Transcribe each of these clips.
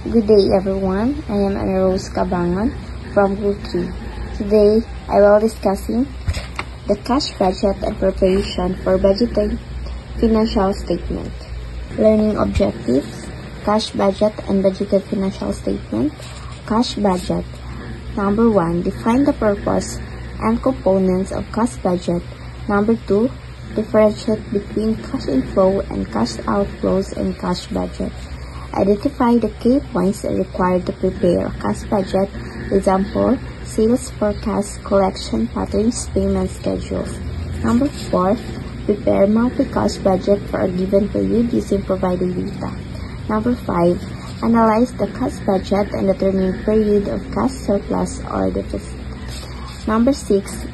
Good day everyone, I am Ana Rose Cabangon from Group 3. Today, I will discussing the cash budget and preparation for budgeting financial statement. Learning objectives, cash budget and budgeted financial statement. Cash budget. Number 1, define the purpose and components of cash budget. Number 2, differentiate between cash inflow and cash outflows in cash budget. Identify the key points required to prepare a cash budget. Example, sales forecast, collection patterns, payment schedules. Number 4, prepare monthly cash budget for a given period using provided data. Number 5, analyze the cash budget and determine period of cash surplus or deficit. Number 6,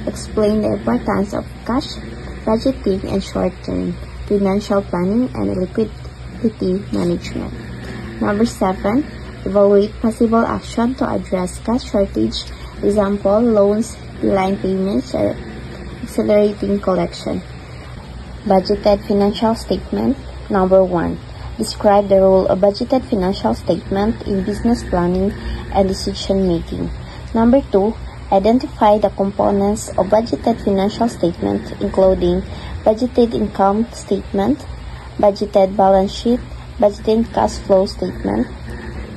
explain the importance of cash budgeting and short-term financial planning and liquidity management. Number 7, evaluate possible action to address cash shortage. Example, loans, line payments, or accelerating collection. Budgeted financial statement. Number 1, describe the role of budgeted financial statement in business planning and decision making. Number 2, identify the components of budgeted financial statement, including budgeted income statement, budgeted balance sheet, budgeted cash flow statement.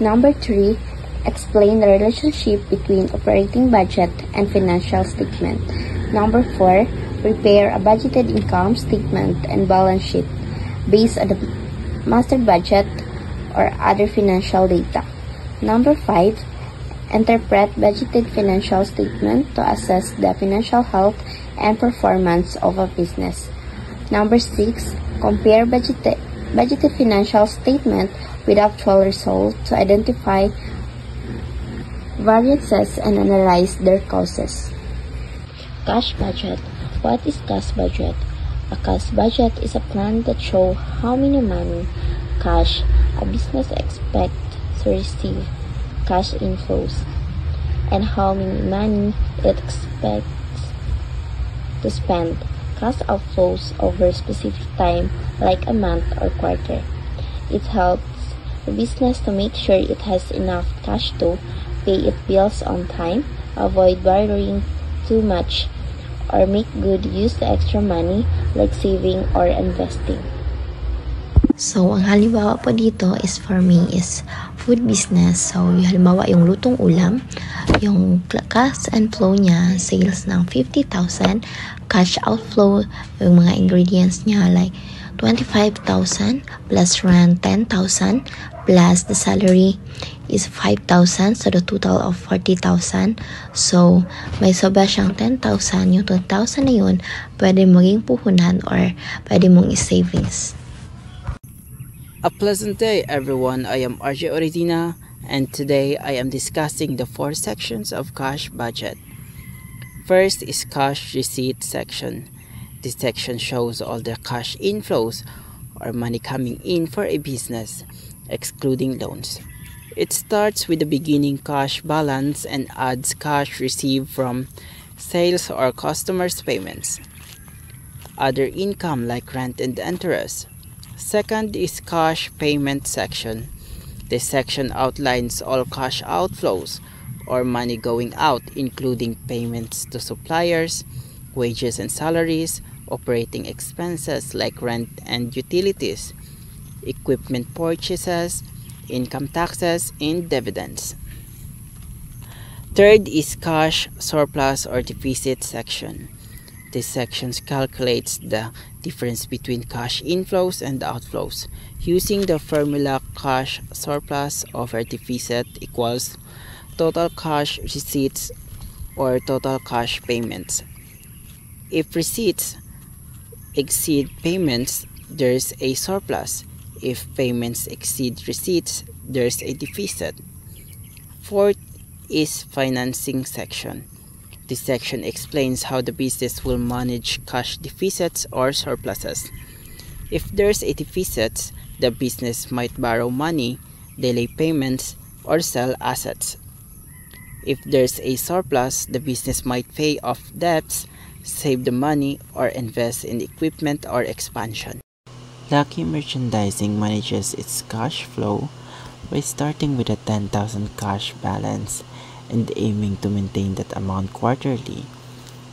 Number 3, explain the relationship between operating budget and financial statement. Number 4, prepare a budgeted income statement and balance sheet based on the master budget or other financial data. Number 5, interpret budgeted financial statement to assess the financial health and performance of a business. Number 6, compare budgeted financial statement with actual results to identify variances and analyze their causes. Cash budget. What is cash budget? A cash budget is a plan that shows how many money, cash, a business expects to receive, cash inflows, and how many money it expects to spend, cash outflows over a specific time like a month or quarter. It helps the business to make sure it has enough cash to pay its bills on time, avoid borrowing too much, or make good use the extra money like saving or investing. So, ang halimbawa po dito is for me is food business. So, yung halimbawa yung lutong ulam, yung cash and flow niya, sales ng 50,000, cash outflow, yung mga ingredients niya like 25,000 plus rent 10,000 plus the salary is 5,000, so the total of 40,000. So, may sobra siyang 10,000. Yung 10,000 na yun, pwede maging puhunan or pwede mong i-savings. A pleasant day everyone, I am RJ Oredina and today I am discussing the 4 sections of cash budget. First is cash receipt section. This section shows all the cash inflows or money coming in for a business, excluding loans. It starts with the beginning cash balance and adds cash received from sales or customers' payments. Other income like rent and interest. Second is cash payment section. This section outlines all cash outflows or money going out, including payments to suppliers, wages and salaries, operating expenses like rent and utilities, equipment purchases, income taxes, and dividends. Third is cash surplus or deficit section. This section calculates the difference between cash inflows and outflows using the formula cash surplus over deficit equals total cash receipts or total cash payments. If receipts exceed payments, there's a surplus. If payments exceed receipts, there's a deficit. Fourth is financing section. This section explains how the business will manage cash deficits or surpluses. If there's a deficit, the business might borrow money, delay payments, or sell assets. If there's a surplus, the business might pay off debts, save the money, or invest in equipment or expansion. Lucky Merchandising manages its cash flow By starting with a 10,000 cash balance and aiming to maintain that amount quarterly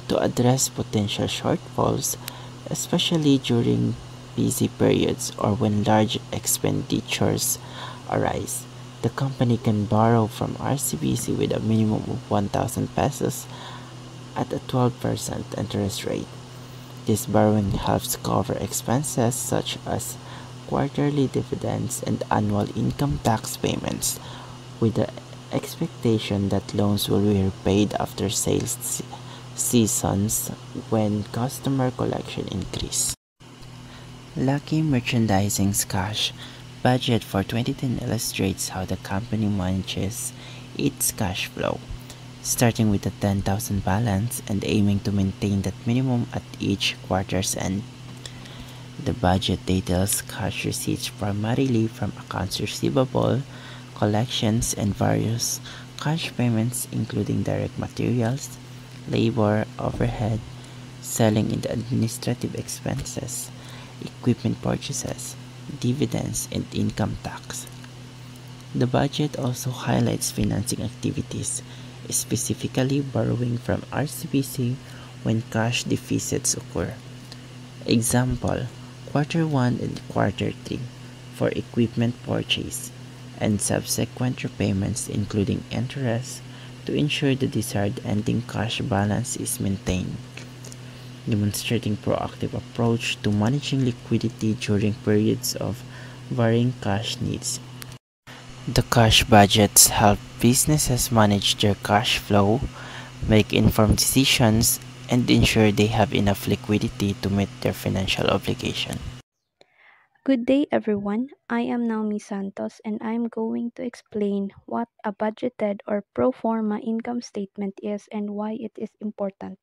to address potential shortfalls, especially during busy periods or when large expenditures arise. The company can borrow from RCBC with a minimum of 1,000 pesos at a 12% interest rate. This borrowing helps cover expenses such as quarterly dividends and annual income tax payments, with the expectation that loans will be repaid after sales seasons when customer collection increase. Lucky Merchandising's cash budget for 2010 illustrates how the company manages its cash flow, starting with a 10,000 balance and aiming to maintain that minimum at each quarter's end. The budget details cash receipts primarily from accounts receivable, collections, and various cash payments including direct materials, labor, overhead, selling and administrative expenses, equipment purchases, dividends, and income tax. The budget also highlights financing activities, specifically borrowing from RCBC when cash deficits occur. Example, Quarter 1 and Quarter 3 for equipment purchase and subsequent repayments including interest to ensure the desired ending cash balance is maintained, demonstrating proactive approach to managing liquidity during periods of varying cash needs. The cash budgets help businesses manage their cash flow, make informed decisions, and ensure they have enough liquidity to meet their financial obligation. Good day, everyone. I am Naomi Santos, and I'm going to explain what a budgeted or pro forma income statement is and why it is important.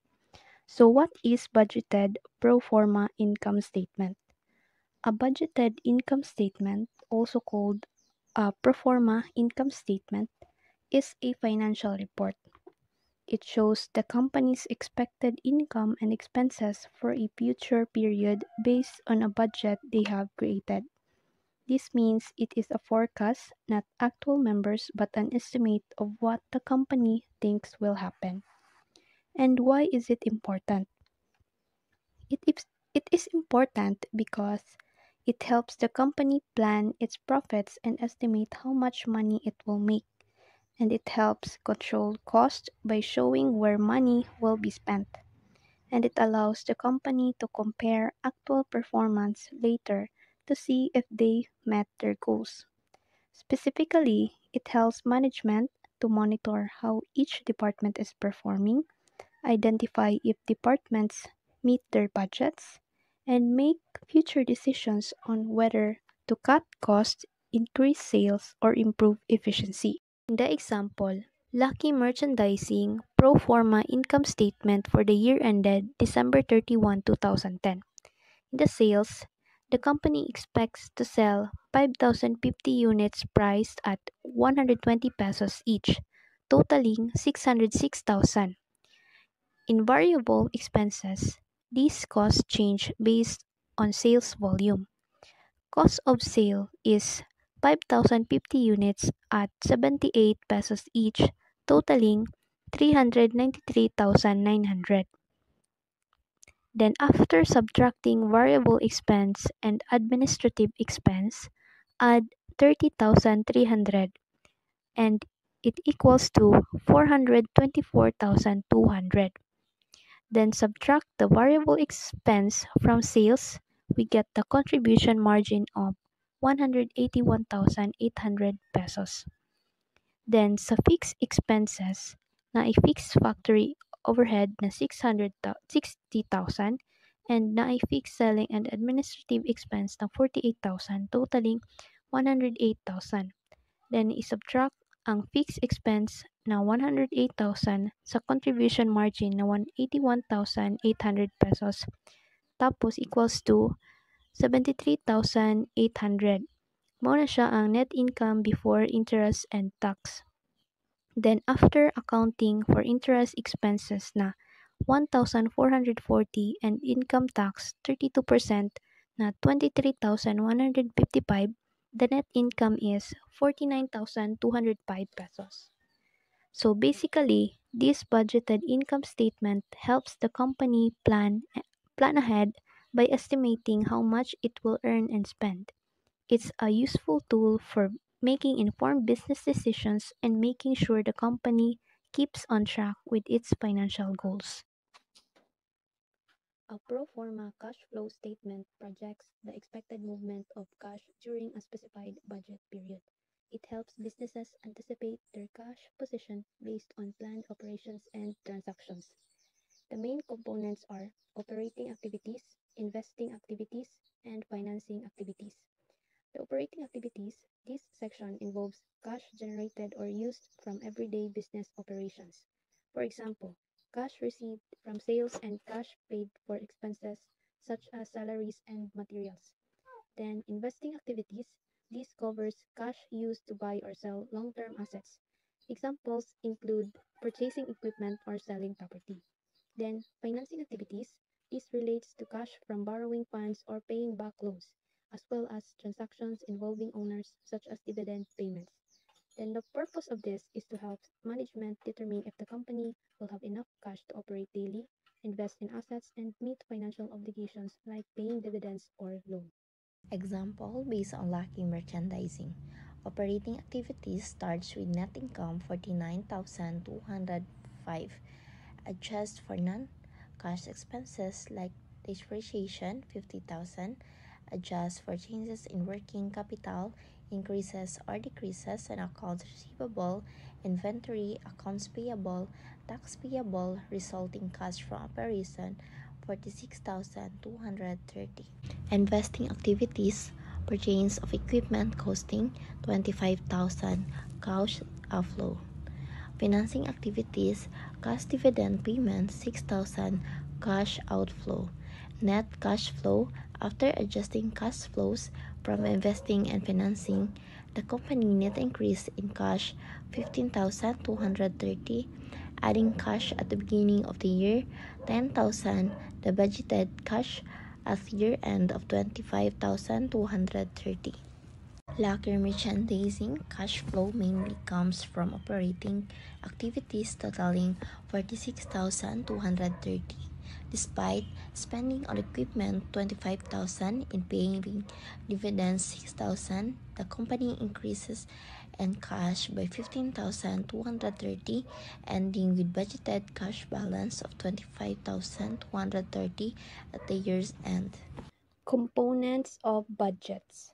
So, what is budgeted pro forma income statement? A budgeted income statement, also called a pro forma income statement, is a financial report. It shows the company's expected income and expenses for a future period based on a budget they have created. This means it is a forecast, not actual numbers, but an estimate of what the company thinks will happen. And why is it important? It is important because it helps the company plan its profits and estimate how much money it will make. And it helps control cost by showing where money will be spent. And it allows the company to compare actual performance later to see if they met their goals. Specifically, it helps management to monitor how each department is performing, identify if departments meet their budgets, and make future decisions on whether to cut costs, increase sales, or improve efficiency. In the example, Lucky Merchandising pro forma income statement for the year ended December 31, 2010. In the sales, the company expects to sell 5,050 units priced at 120 pesos each, totaling 606,000. In variable expenses, these costs change based on sales volume. Cost of sale is 5,050 units at 78 pesos each, totaling 393,900. Then after subtracting variable expense and administrative expense, add 30,300 and it equals to 424,200. Then subtract the variable expense from sales, we get the contribution margin of 181,800 pesos. Then sa fixed expenses, na i-fixed factory overhead na 60,000 and na i-fixed selling and administrative expense na 48,000 totaling 108,000. Then i-subtract ang fixed expense na 108,000 sa contribution margin na 181,800 pesos. Tapos equals to 73,800. Mao na siya ang net income before interest and tax. Then after accounting for interest expenses na 1,440 and income tax 32% na 23,155, the net income is 49,205 pesos. So basically, this budgeted income statement helps the company plan ahead by estimating how much it will earn and spend. It's a useful tool for making informed business decisions and making sure the company keeps on track with its financial goals. A pro forma cash flow statement projects the expected movement of cash during a specified budget period. It helps businesses anticipate their cash position based on planned operations and transactions. The main components are operating activities, investing activities, and financing activities. The operating activities, this section involves cash generated or used from everyday business operations. For example, cash received from sales and cash paid for expenses such as salaries and materials. Then, investing activities, this covers cash used to buy or sell long-term assets. Examples include purchasing equipment or selling property. Then, financing activities. This relates to cash from borrowing funds or paying back loans, as well as transactions involving owners, such as dividend payments. Then, the purpose of this is to help management determine if the company will have enough cash to operate daily, invest in assets, and meet financial obligations like paying dividends or loans. Example based on Lucky Merchandising. Operating activities starts with net income 49,205. Adjust for non-cash expenses like depreciation 50,000. Adjust for changes in working capital, increases or decreases in accounts receivable, inventory, accounts payable, tax payable, resulting cash from operation 46,230. Investing activities, purchase of equipment costing 25,000, cash outflow. Financing activities, cash dividend payments 6,000, cash outflow. Net cash flow after adjusting cash flows from investing and financing, the company net increase in cash 15,230, adding cash at the beginning of the year 10,000, the budgeted cash at year end of 25,230. Lucky merchandising cash flow mainly comes from operating activities totaling 46,230. Despite spending on equipment 25,000 in paying dividends 6,000, the company increases in cash by 15,230, ending with budgeted cash balance of 25,230 at the year's end. Components of budgets.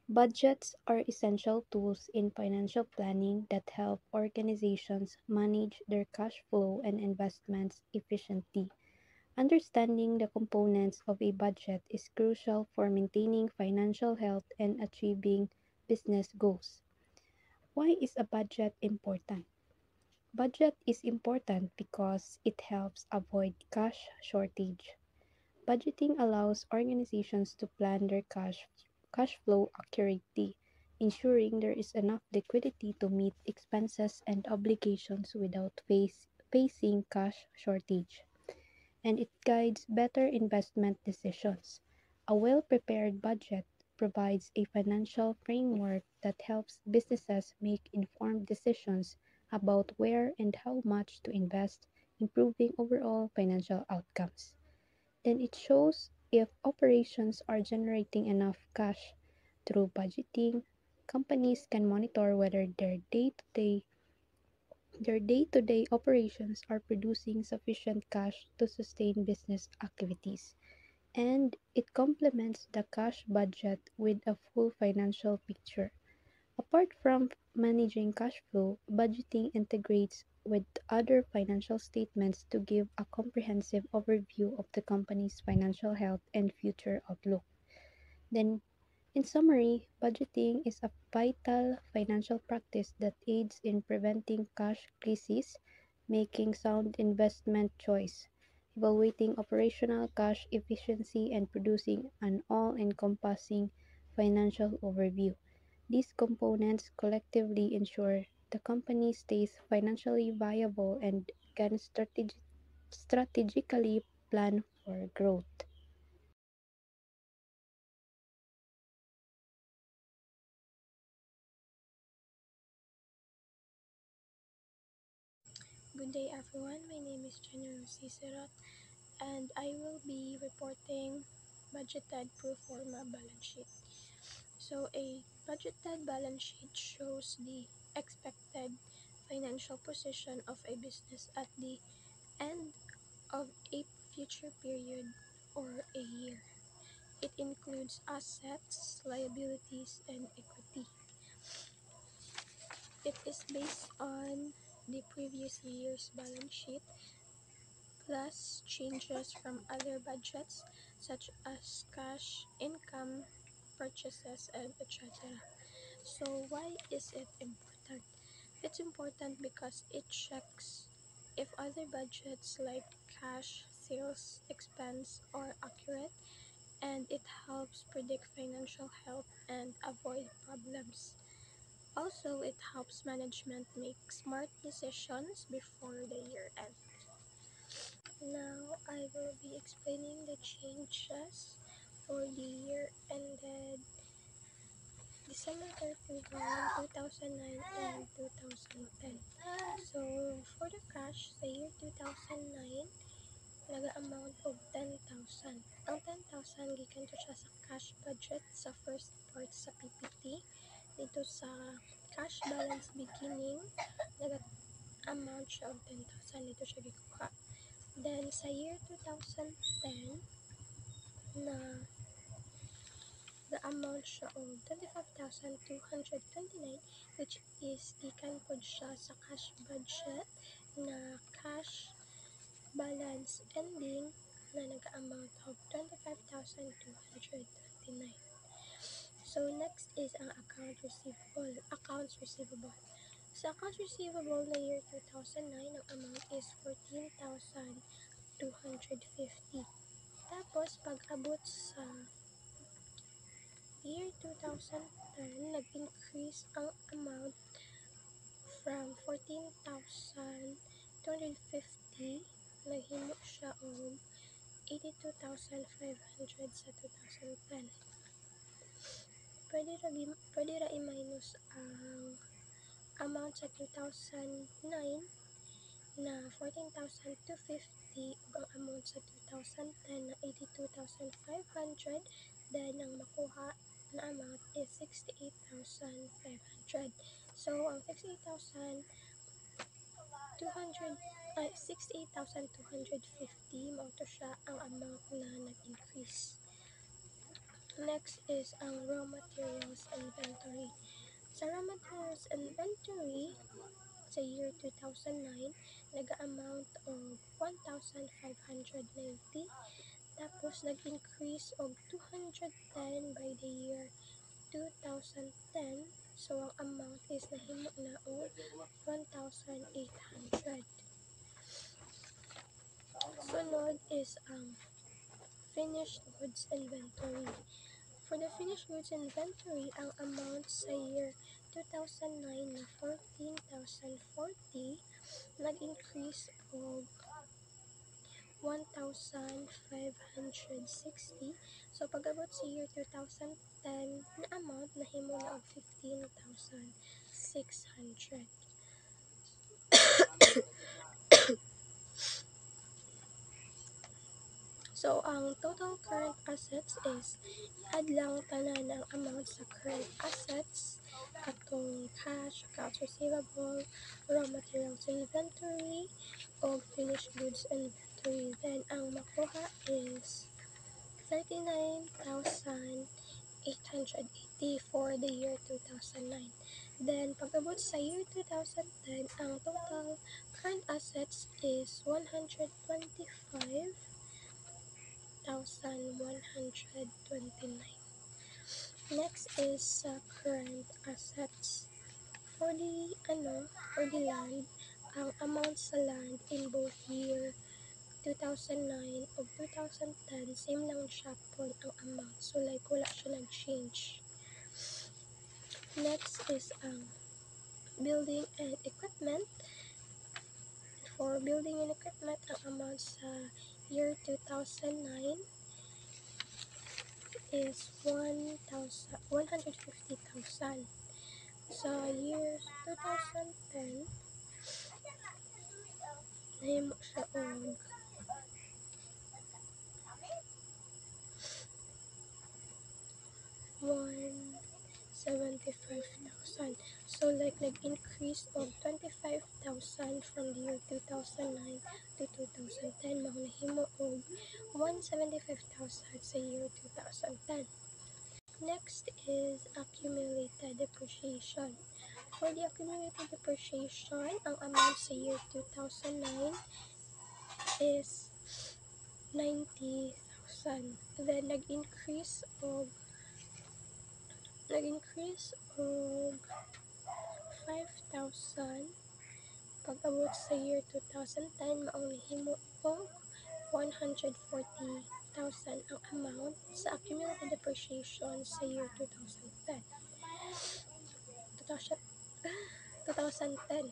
Budgets are essential tools in financial planning that help organizations manage their cash flow and investments efficiently. Understanding the components of a budget is crucial for maintaining financial health and achieving business goals. Why is a budget important? Budget is important because it helps avoid cash shortage. Budgeting allows organizations to plan their cash flow accurately, ensuring there is enough liquidity to meet expenses and obligations without facing cash shortage. And it guides better investment decisions. A well-prepared budget provides a financial framework that helps businesses make informed decisions about where and how much to invest, improving overall financial outcomes. Then it shows if operations are generating enough cash. Through budgeting, companies can monitor whether their day-to-day operations are producing sufficient cash to sustain business activities. And it complements the cash budget with a full financial picture. Apart from managing cash flow, budgeting integrates with other financial statements to give a comprehensive overview of the company's financial health and future outlook. Then, in summary, budgeting is a vital financial practice that aids in preventing cash crises, making sound investment choice, evaluating operational cash efficiency, and producing an all-encompassing financial overview. These components collectively ensure the company stays financially viable and can strategically plan for growth. Good day everyone, my name is Jenny Cicerot and I will be reporting budgeted pro forma balance sheet. So a budgeted balance sheet shows the expected financial position of a business at the end of a future period or a year. It includes assets, liabilities, and equity. It is based on the previous year's balance sheet plus changes from other budgets such as cash, income, purchases, and etc. So why is it important? It's important because it checks if other budgets like cash, sales, expense are accurate, and it helps predict financial health and avoid problems. Also, it helps management make smart decisions before the year ends. Now I will be explaining the changes for the year ended December 31, 2009 and 2010. So for the cash, sa year 2009, nag-amount of 10,000. Ang 10,000 gikan to siya sa cash budget sa first part sa PPT. Dito sa cash balance beginning, nag-amount siya of 10,000. Dito siya gikuha. Then sa year 2010, na the amount siya of 25,229, which is gikan pod siya sa cash budget na cash balance ending na nag-amount of 25,229. So next is ang accounts receivable. Sa accounts receivable na year 2009, ang amount is 14,250. Tapos pag-abot sa year 2010, nag-increase ang amount from 14,250, naghimo siya og 82,500 sa 2010. Pwede ra i-minus ang amount sa 2009 na 14,250 ug ang amount sa 2010 na 82,500, then ang makuha na amount is 68,500. So ang 68,250 mao to siya ang amount na nag-increase. Next is ang raw materials inventory. Sa raw materials inventory sa year 2009, nag-amount of 1,590. Tapos nag-increase of 210 by the year 2010. So ang amount is nahimo na og 1,800. Sunod is ang finished goods inventory. For the finished goods inventory, ang amount sa year 2009 na 14,040, nag-increase of 1,560. So pag-abot sa year 2010, na amount nahimo na og 15,600. So ang total current assets is add lang tanan ang amount sa current assets katong cash, accounts receivable, raw materials inventory, o finished goods inventory. Then ang makuha is 39,880 for the year 2009. Then pag-abot sa year 2010, ang total current assets is 125,129. Next is current assets. For the land, ang amount sa land in both year 2009 o 2010, same lang siya po ang amount. So like wala siya nag-change. Next is ang building and equipment. For building and equipment, ang amount sa year 2009 is 150,000. Sa year 2010, nahimo siya og 175,000. So like nag-increase of 25,000 from the year 2009 to 2010, mao nahimo og 175,000 sa year 2010. Next is accumulated depreciation. For the accumulated depreciation, ang amount sa year 2009 is 90,000. Then nag-increase og 5,000 pag-abot sa year 2010, maong nahimo og 140,000 ang amount sa accumulated depreciation sa year 2010. 2010.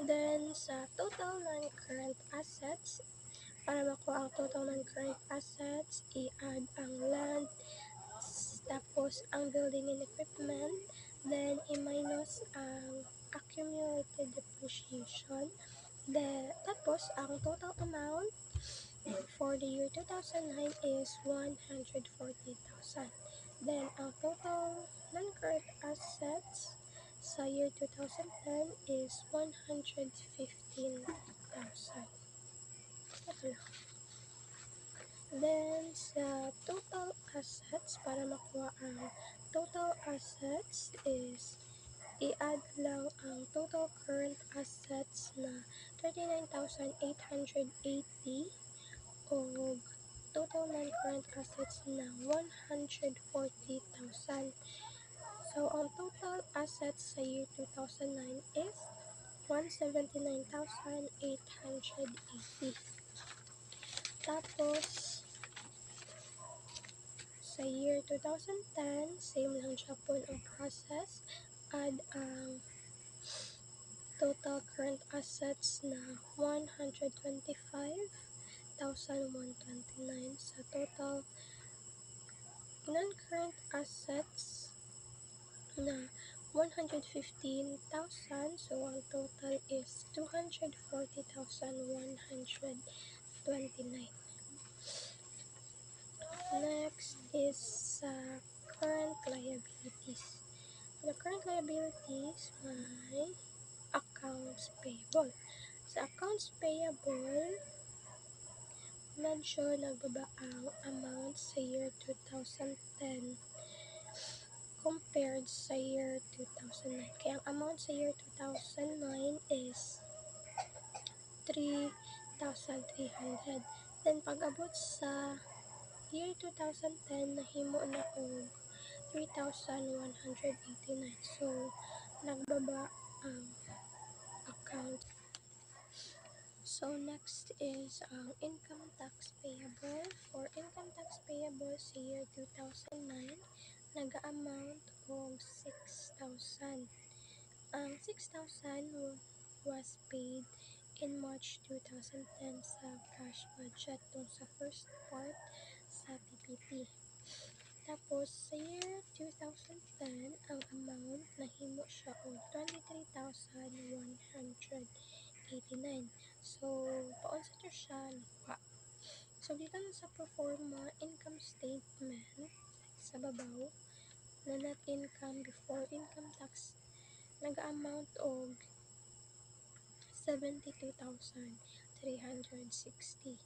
Then, sa total non-current assets, para makuha ang total non-current assets, i-add ang land, tapos ang building and equipment, then i-minus ang accumulated depreciation, tapos ang total amount for the year 2009 is 140,000. Then, ang total non-current assets sa year 2010 is 115,000. Then, sa total assets, para makuha ang total assets is i-add lang ang total current assets na 39,880 o total non-current assets na 140,000. So, ang total assets sa year 2009 is 179,880. Tapos, sa year 2010, same lang siya po ang process. Add ang total current assets na 125,129 sa total non-current assets na 115,000. So, ang total is 240,129. Next is current liabilities. The current liabilities may accounts payable. Sa accounts payable, medyo nagbaba ang amount sa year 2010 compared sa year 2009. Kaya ang amount sa year 2009 is 3,300. Then pag-abot sa year 2010, nahimo na og 3,189. So, nagbaba ang account. So, next is ang income tax payable. For income tax payable sa year 2009, nag-amount og 6,000. Ang 6,000 was paid in March 2010 sa cash budget dun sa first part sa PPP. Tapos, sa year 2010, ang amount nahimo siya og 23,189. So, paunsa to siya nakuha. So, dito na sa proforma income statement, sa babaw, na net income before income tax, nag-amount og 72,360.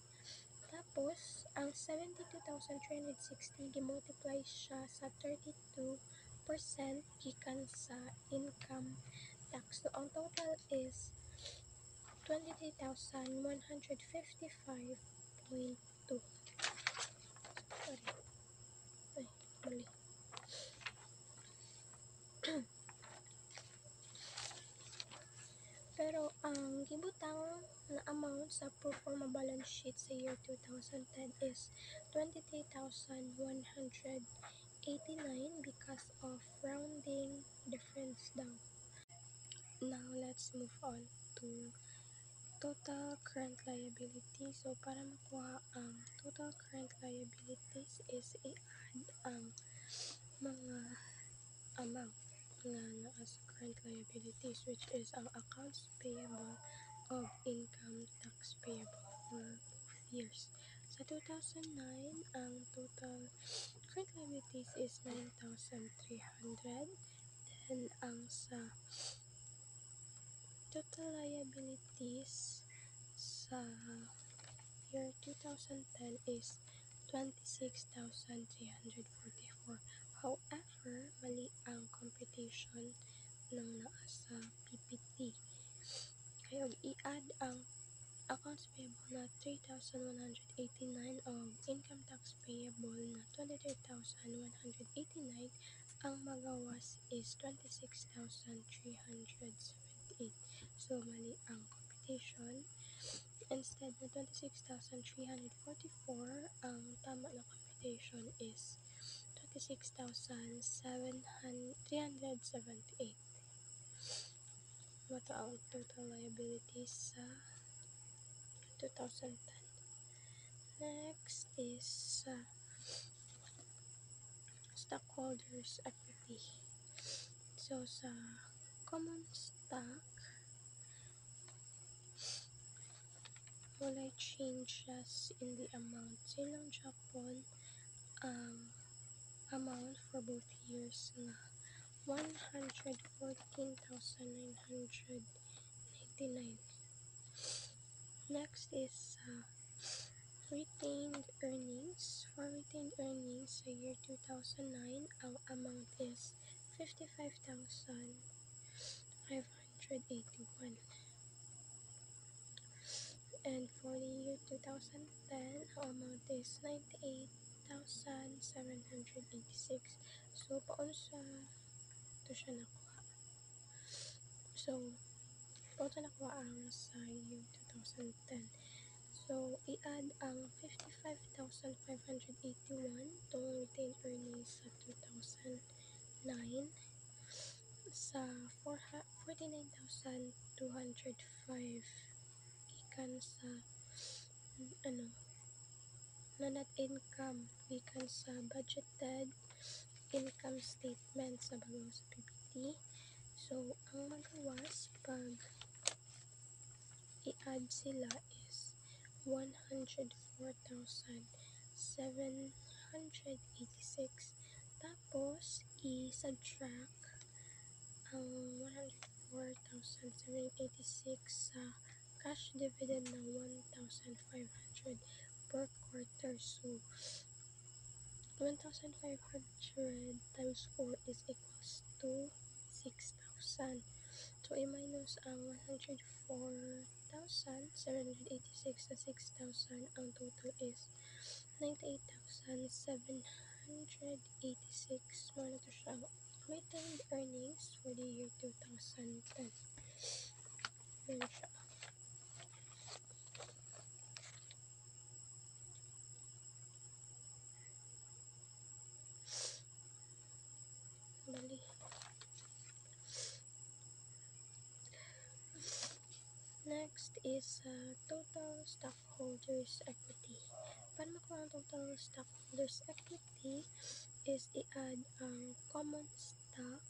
Tapos, ang 72,360 gimultiply siya sa 32% gikan sa income tax. So, ang total is 23,155.2. Sorry. Ay, mali. Pero ang gibutang na amount sa pro forma balance sheet sa year 2010 is 23,189 because of rounding difference daw. Now, let's move on to total current liability. So, para makuha ang total current liabilities is i-add ang mga amount nga naa sa current liabilities, which is ang accounts payable of income tax payable for both years. Sa 2009, ang total current liabilities is 9,300. Then, ang sa total liabilities sa year 2010 is 26,344. However, mali ang computation ng naa sa PPT. Kaya i-add ang accounts payable na 3,189 of income tax payable na 23,189, ang magawas is 26,378. So, mali ang computation. Instead na 26,344, ang tama na computation is 26,378. Ito ang total liabilities sa 2010. Next is stockholders' equity. So, sa common stock, wala changes in the amount. Silang Japon, ang amount for both years nga 114,999. Next is retained earnings. For retained earnings sa year 2009, ang amount is 55,581. And for the year 2010, ang amount is 98,786. So, paunsa ito siya nakuha. So, paunsa nakuha ang sa year 2010. So, i-add ang 55,581 tong retained earnings sa 2009 sa 49,205 gikan sa na net income gikan sa budgeted income statement sa bagong sa PPT. So, ang magawas pag i-add sila is 104,786. Tapos, i-subtract ang 104,786 sa cash dividend na 1,500 per quarter. So, 1,500 times 4 is equals to 6,000. So, i-minus ang 104,786 sa 6,000. Ang total is 98,786. Mga na to siya retained earnings for the year 2010. Yan siya. Bali. Next is total stockholders equity. Para makuha ang total stockholders equity is i-add ang common stock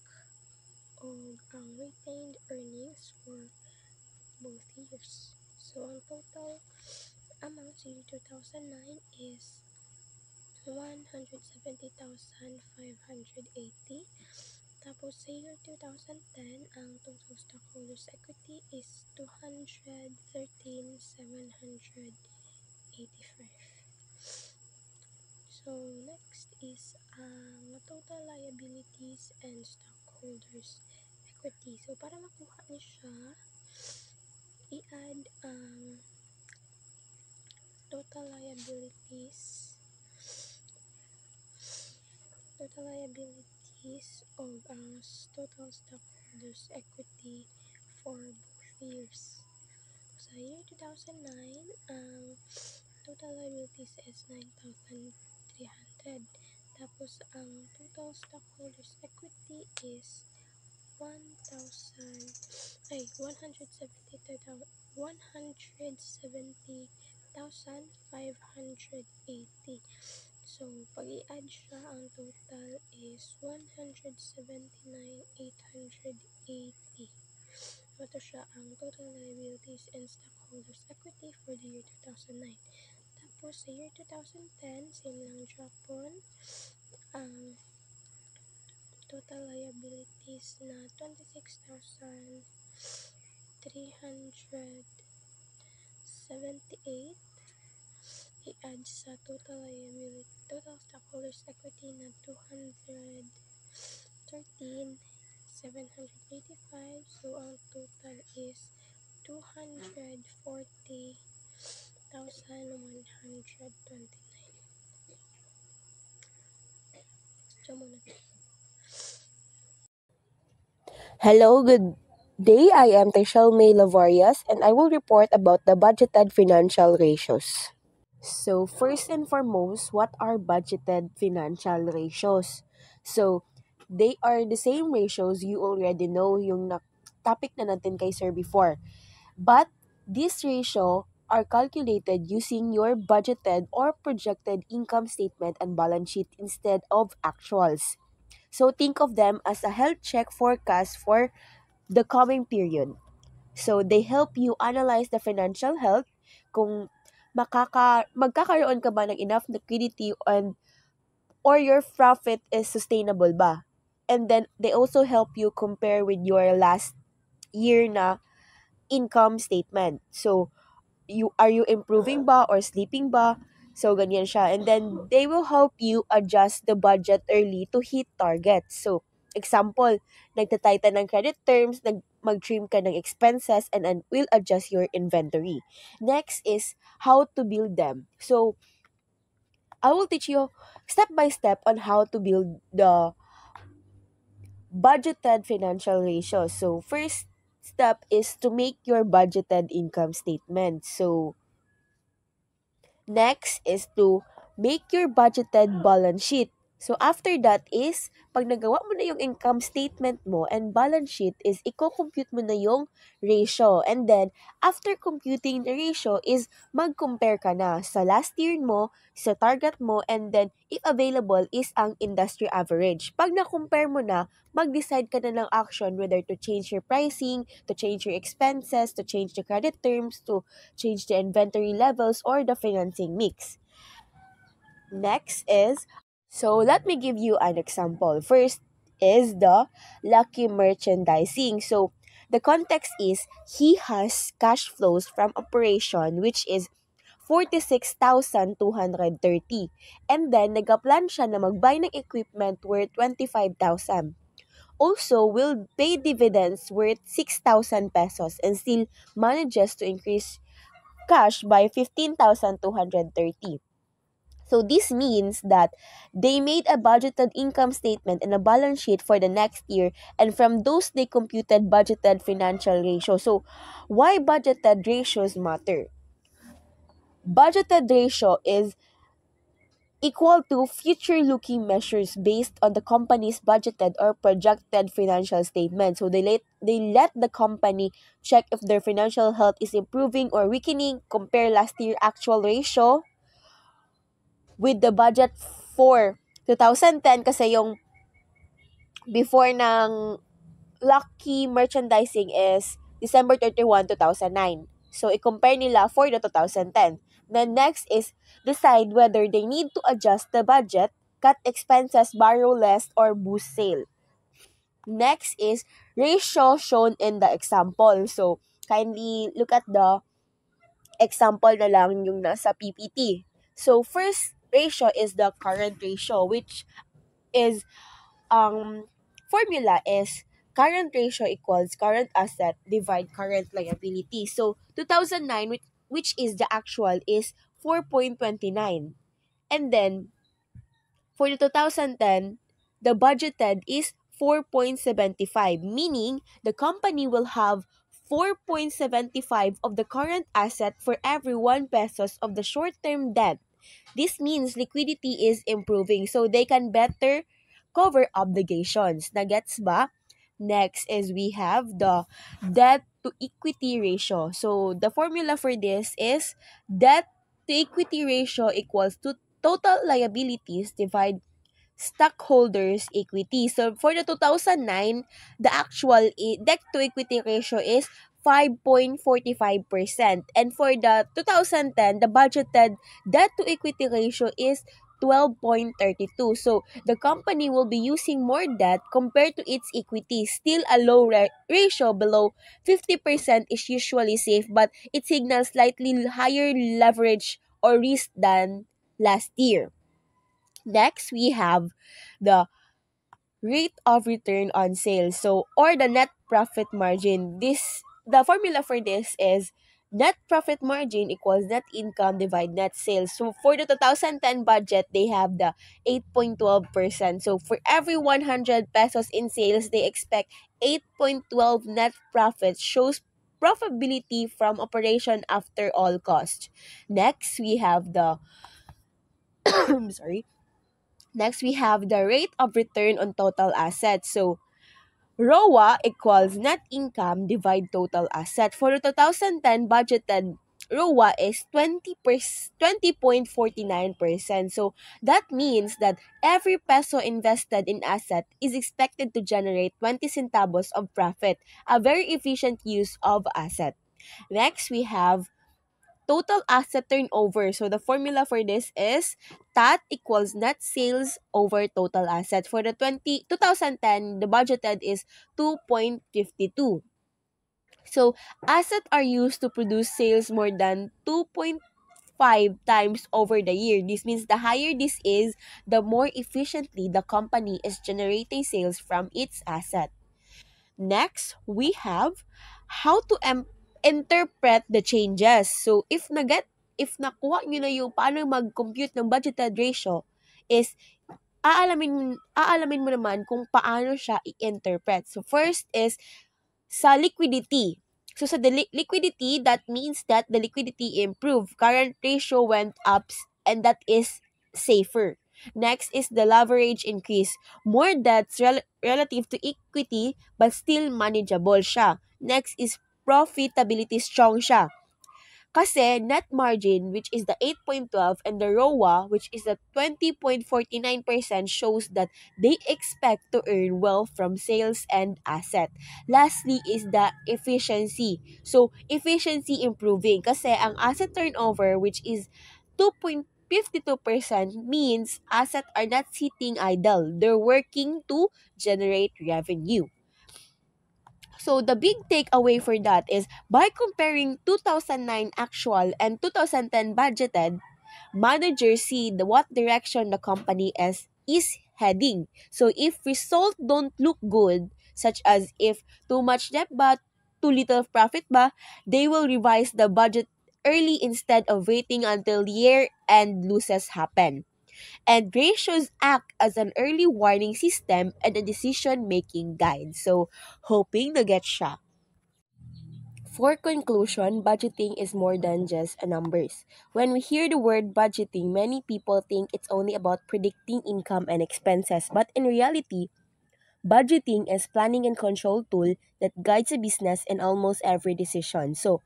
o ang retained earnings for both years. So, ang total amount sa year 2009 is 170,580. Tapos sa year 2010, ang total stockholders equity is 213,785. So, next is ang total liabilities and stockholders equity. So, para makuha niyo siya, i-add ang total liabilities of ang total stockholders equity for both years. Sa year 2009, ang total liabilities is 9,300. Tapos, ang total stockholders equity is 170,000 170,580. So, pag i-add siya, ang total is 179,880. Ito siya ang total liabilities and stockholders' equity for the year 2009. Tapos, sa year 2010, same lang Japon. Ang total liabilities na 26,378 i-add sa total stockholders equity na 213,785. So ang total is 240,129. Diyan muna. Hello, good day. I am Tishel May Lavarias and I will report about the budgeted financial ratios. So, first and foremost, what are budgeted financial ratios? So, they are the same ratios you already know yung topic na natin kay sir before. But, this ratio are calculated using your budgeted or projected income statement and balance sheet instead of actuals. So, think of them as a health check forecast for the coming period. So, they help you analyze the financial health kung magkakaroon ka ba ng enough liquidity or your profit is sustainable ba. And then, they also help you compare with your last year na income statement. So, are you improving ba or sleeping ba? So, ganyan siya. And then, they will help you adjust the budget early to hit targets. So, example, nagtatighten ng credit terms, mag-trim ka ng expenses, and then will adjust your inventory. Next is how to build them. So, I will teach you step by step on how to build the budgeted financial ratios. So, first step is to make your budgeted income statement. So, next is to make your budgeted balance sheet. So, after that is, pag nagawa mo na yung income statement mo and balance sheet is, i-compute mo na yung ratio. And then, after computing the ratio is, mag-compare ka na sa last year mo, sa target mo, and then, if available, is ang industry average. Pag na-compare mo na, mag-decide ka na ng action whether to change your pricing, to change your expenses, to change the credit terms, to change the inventory levels, or the financing mix. Next is, so let me give you an example. First is the Lucky Merchandising. So, the context is, he has cash flows from operation which is 46,230. And then, nagaplan siya na mag-buy ng equipment worth 25,000. Also, will pay dividends worth 6,000 pesos and still manages to increase cash by 15,230. So this means that they made a budgeted income statement and a balance sheet for the next year, and from those they computed budgeted financial ratios. So why budgeted ratios matter? Budgeted ratio is equal to future-looking measures based on the company's budgeted or projected financial statement. So they let the company check if their financial health is improving or weakening, compare last year actual ratio with the budget for 2010 kasi yung before ng Lucky Merchandising is December 31, 2009. So, i-compare nila for the 2010. Then next is decide whether they need to adjust the budget, cut expenses, borrow less, or boost sale. Next is ratio shown in the example. So, kindly look at the example na lang yung nasa PPT. So, first ratio is the current ratio, which is, formula is current ratio equals current asset divide current liability. So, 2009, which is the actual, is 4.29. And then, for the 2010, the budgeted is 4.75, meaning the company will have 4.75 of the current asset for every 1 pesos of the short-term debt. This means liquidity is improving so they can better cover obligations. Nagets ba? Next is we have the debt to equity ratio. So the formula for this is debt to equity ratio equals to total liabilities divide stockholders' equity. So for the 2009, the actual debt to equity ratio is 5.45%. And for the 2010, the budgeted debt to equity ratio is 12.32. So the company will be using more debt compared to its equity. Still a low ratio below 50% is usually safe, but it signals slightly higher leverage or risk than last year. Next, we have the rate of return on sales. So, or the net profit margin. The formula for this is net profit margin equals net income divide net sales. So, for the 2010 budget, they have the 8.12%. So, for every 100 pesos in sales, they expect 8.12 net profit shows profitability from operation after all costs. Next, we have the sorry. Next, we have the rate of return on total assets. So, ROA equals net income divide total asset. For the 2010 budgeted ROA is 20.49%. So, that means that every peso invested in asset is expected to generate 20 centavos of profit, a very efficient use of asset. Next, we have total asset turnover. So the formula for this is TAT equals net sales over total asset. For the 2010, the budgeted is 2.52. So assets are used to produce sales more than 2.5 times over the year. This means the higher this is, the more efficiently the company is generating sales from its asset. Next, we have how to interpret the changes. So, if nakuha nyo na yung paano mag-compute ng budgeted ratio, is aalamin mo naman kung paano siya i-interpret. So, first is sa liquidity. So, sa liquidity, that means that the liquidity improved. Current ratio went up and that is safer. Next is the leverage increase. More debts relative to equity but still manageable siya. Next is profitability, strong siya. Kasi net margin, which is the 8.12, and the ROA, which is the 20.49%, shows that they expect to earn well from sales and asset. Lastly is the efficiency. So, efficiency improving. Kasi ang asset turnover, which is 2.52%, means assets are not sitting idle. They're working to generate revenue. So the big takeaway for that is by comparing 2009 actual and 2010 budgeted, managers see what direction the company is heading. So if results don't look good, such as if too much debt but too little profit ba, they will revise the budget early instead of waiting until year-end losses happen. And ratios act as an early warning system and a decision-making guide. So, hoping to get siya. For conclusion, budgeting is more than just numbers. When we hear the word budgeting, many people think it's only about predicting income and expenses. But in reality, budgeting is planning and control tool that guides a business in almost every decision. So,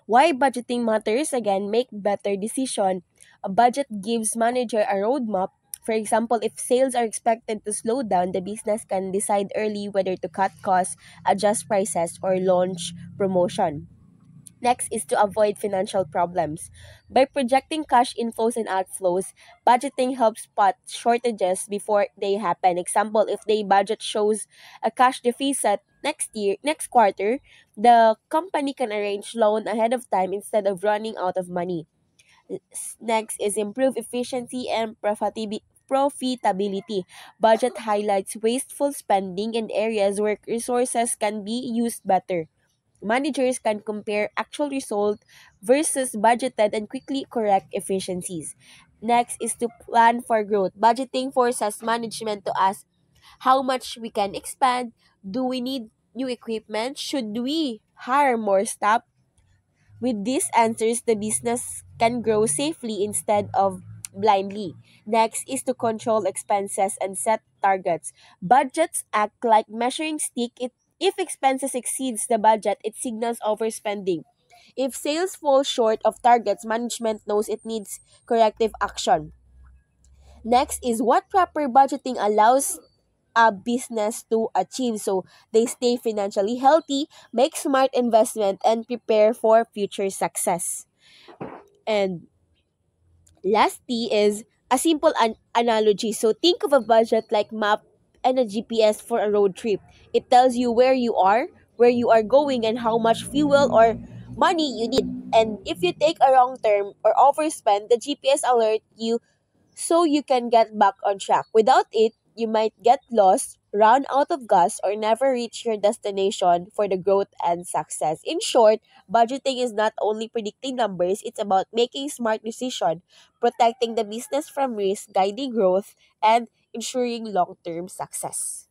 why budgeting matters? Again, make better decision. A budget gives manager a roadmap. For example, if sales are expected to slow down, the business can decide early whether to cut costs, adjust prices, or launch promotion. Next is to avoid financial problems. By projecting cash inflows and outflows, budgeting helps spot shortages before they happen. Example, if the budget shows a cash deficit next quarter, the company can arrange loan ahead of time instead of running out of money. Next is improve efficiency and profitability. Budget highlights wasteful spending in areas where resources can be used better. Managers can compare actual result versus budgeted and quickly correct efficiencies. Next is to plan for growth. Budgeting forces management to ask how much we can expand. Do we need new equipment? Should we hire more staff? With these answers, the business can grow safely instead of blindly. Next is to control expenses and set targets. Budgets act like measuring stick. If expenses exceeds the budget, it signals overspending. If sales fall short of targets, management knows it needs corrective action. Next is what proper budgeting allows a business to achieve so they stay financially healthy, make smart investment, and prepare for future success. And lastly is a simple analogy. So think of a budget like map and a GPS for a road trip. It tells you where you are going, and how much fuel or money you need. And if you take a wrong turn or overspend, the GPS alert you so you can get back on track. Without it, you might get lost, run out of gas, or never reach your destination for the growth and success. In short, budgeting is not only predicting numbers, it's about making smart decisions, protecting the business from risk, guiding growth, and ensuring long-term success.